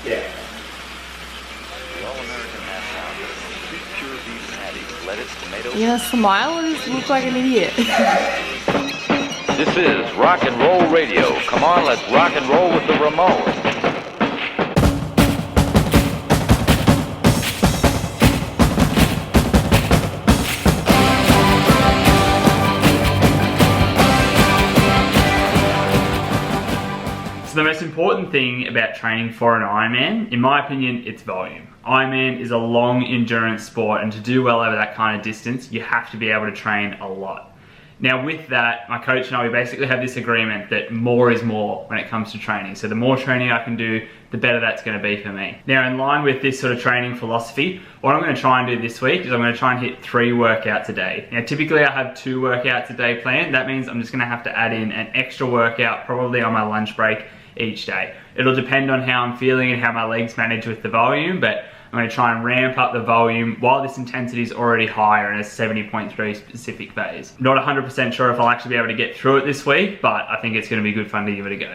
Yeah. The all-American hash brown is a pure beef patty, lettuce, tomatoes. You gonna smile or just look like an idiot? This is rock and roll radio. Come on, let's rock and roll with the Ramones. So the most important thing about training for an Ironman, in my opinion, it's volume. Ironman is a long endurance sport, and to do well over that kind of distance, you have to be able to train a lot. Now with that, my coach and I, we basically have this agreement that more is more when it comes to training. So the more training I can do, the better that's going to be for me. Now in line with this sort of training philosophy, what I'm going to try and do this week is I'm going to try and hit 3 workouts a day. Now typically I have 2 workouts a day planned. That means I'm just going to have to add in an extra workout probably on my lunch break each day. It'll depend on how I'm feeling and how my legs manage with the volume, but I'm going to try and ramp up the volume while this intensity is already higher in a 70.3 specific phase. Not 100% sure if I'll actually be able to get through it this week, but I think it's going to be good fun to give it a go.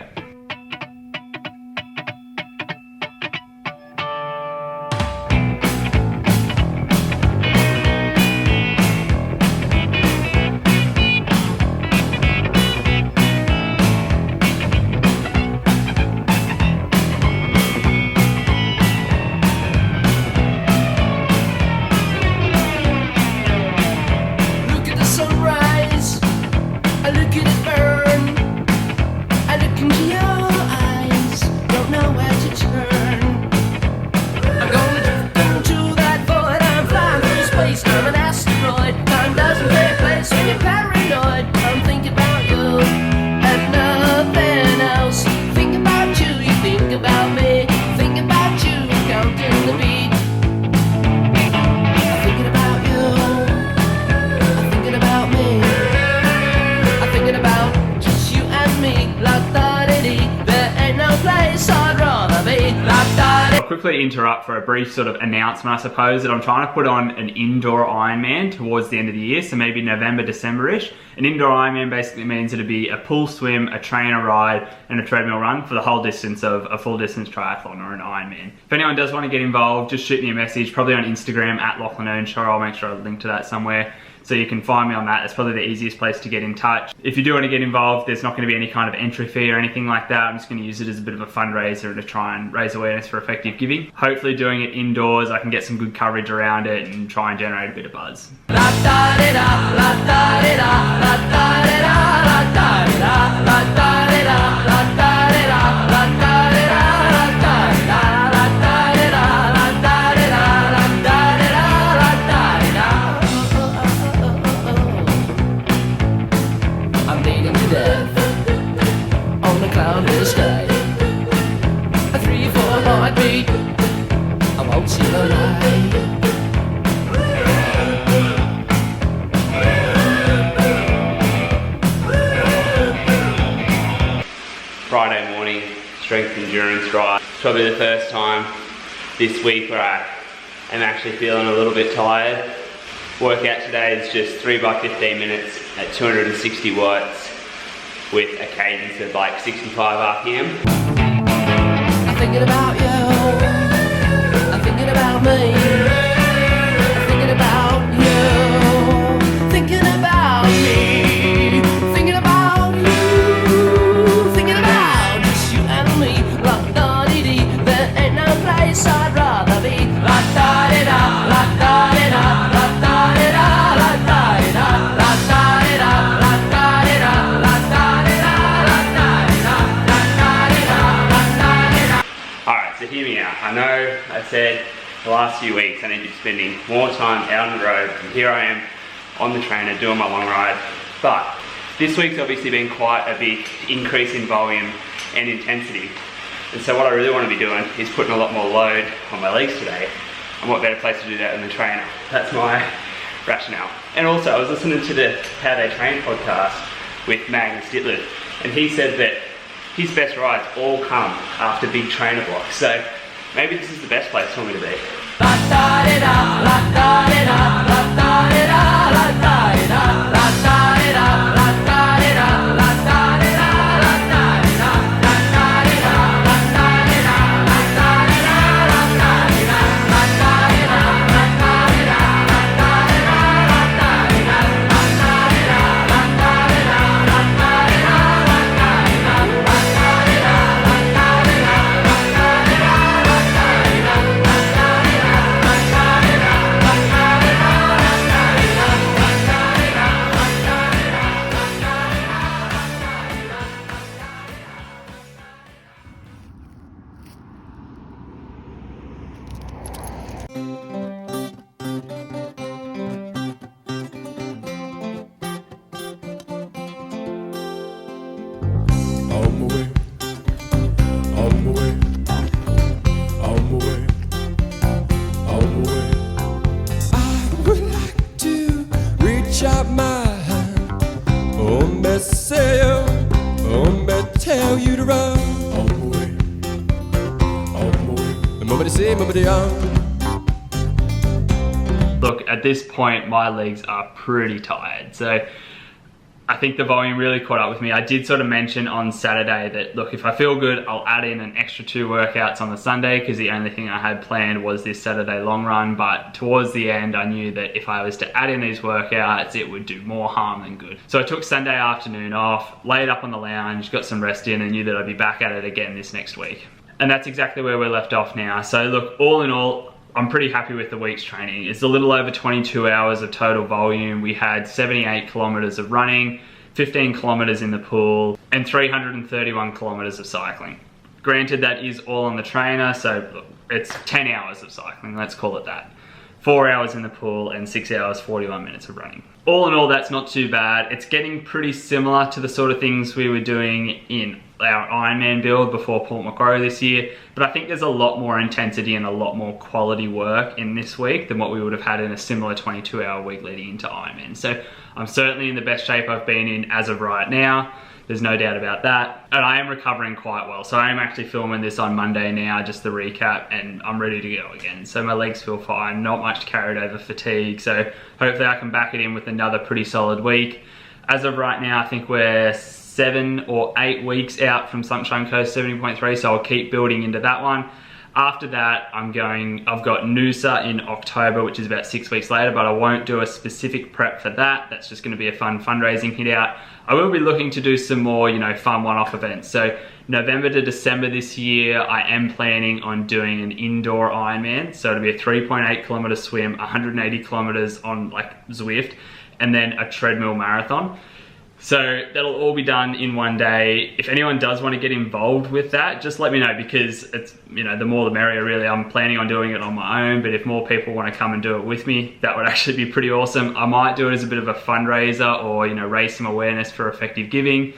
Quickly interrupt for a brief sort of announcement, I suppose, that I'm trying to put on an indoor Ironman towards the end of the year, so maybe November, December-ish. An indoor Ironman basically means it'd be a pool swim, a trainer ride, and a treadmill run for the whole distance of a full distance triathlon or an Ironman. If anyone does want to get involved, just shoot me a message, probably on Instagram at Lachlan Earnshaw. I'll make sure I link to that somewhere. So you can find me on that. It's probably the easiest place to get in touch. If you do want to get involved, there's not going to be any kind of entry fee or anything like that. I'm just going to use it as a bit of a fundraiser to try and raise awareness for effective giving. Hopefully doing it indoors, I can get some good coverage around it and try and generate a bit of buzz. Friday morning strength endurance ride. It's probably the first time this week where I am actually feeling a little bit tired. Workout today is just 3 by 15 minutes at 260 watts with a cadence of like 65 RPM. I'm thinking about you, I'm thinking about me, I'm thinking about you, thinking about me, thinking about you, thinking about just you and me. La-da-dee-dee, there ain't no place I'd rather be. La-da-dee-da, la-da-dee-da, la-da-dee-da, la-da-dee-da, la-da-dee-da, la-da-dee-da, la-da-dee-da, la-da-dee-da, la-da-dee-da, la-da-dee-da. Alright, so hear me out. I know I said the last few weeks I need to be spending more time out on the road, and here I am on the trainer doing my long ride. But this week's obviously been quite a big increase in volume and intensity. And so what I really want to be doing is putting a lot more load on my legs today. And what better place to do that than the trainer? That's my rationale. And also I was listening to the How They Train podcast with Magnus Ditlev, and he said that his best rides all come after big trainer blocks. So maybe this is the best place for me to be. Look, at this point, my legs are pretty tired. So I think the volume really caught up with me. I did sort of mention on Saturday that, look, if I feel good, I'll add in an extra 2 workouts on the Sunday, because the only thing I had planned was this Saturday long run. But towards the end, I knew that if I was to add in these workouts, it would do more harm than good. So I took Sunday afternoon off, laid up on the lounge, got some rest in, and knew that I'd be back at it again this next week. And that's exactly where we're left off now. So look, all in all, I'm pretty happy with the week's training. It's a little over 22 hours of total volume. We had 78 kilometers of running, 15 kilometers in the pool, and 331 kilometers of cycling. Granted, that is all on the trainer, so look, it's 10 hours of cycling, let's call it that. 4 hours in the pool and 6 hours, 41 minutes of running. All in all, that's not too bad. It's getting pretty similar to the sort of things we were doing in our Ironman build before Port Macquarie this year, but I think there's a lot more intensity and a lot more quality work in this week than what we would have had in a similar 22-hour week leading into Ironman. So I'm certainly in the best shape I've been in as of right now. There's no doubt about that. And I am recovering quite well. So I am actually filming this on Monday now, just the recap, and I'm ready to go again. So my legs feel fine, not much carried over fatigue. So hopefully I can back it in with another pretty solid week. As of right now, I think we're 7 or 8 weeks out from Sunshine Coast 70.3, so I'll keep building into that one. After that, I've got Noosa in October, which is about 6 weeks later, but I won't do a specific prep for that. That's just gonna be a fun fundraising hit out. I will be looking to do some more, fun one-off events. So November to December this year, I am planning on doing an indoor Ironman. So it'll be a 3.8 kilometer swim, 180 kilometers on Zwift, and then a treadmill marathon. So that'll all be done in one day. If anyone does want to get involved with that, just let me know, because it's, the more the merrier really. I'm planning on doing it on my own, but if more people want to come and do it with me, that would actually be pretty awesome. I might do it as a bit of a fundraiser or, raise some awareness for effective giving.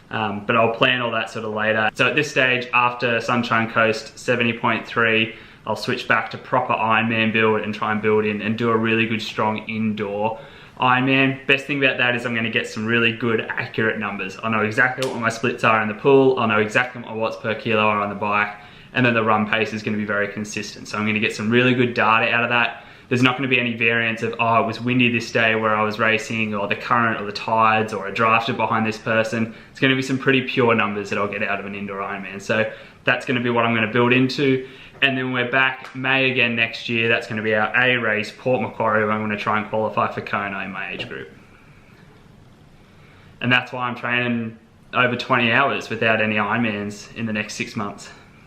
But I'll plan all that sort of later. So at this stage, after Sunshine Coast 70.3, I'll switch back to proper Ironman build and try and build in and do a really good, strong indoor Ironman. Best thing about that is I'm going to get some really good, accurate numbers. I know exactly what my splits are in the pool. I know exactly what my watts per kilo are on the bike. And then the run pace is going to be very consistent. So I'm going to get some really good data out of that. There's not going to be any variance of, oh, it was windy this day where I was racing, or the current or the tides, or I drafted behind this person. It's going to be some pretty pure numbers that I'll get out of an indoor Ironman. So that's going to be what I'm going to build into. And then we're back May again next year. That's going to be our A race, Port Macquarie, where I'm going to try and qualify for Kona in my age group. And that's why I'm training over 20 hours without any Ironmans in the next 6 months.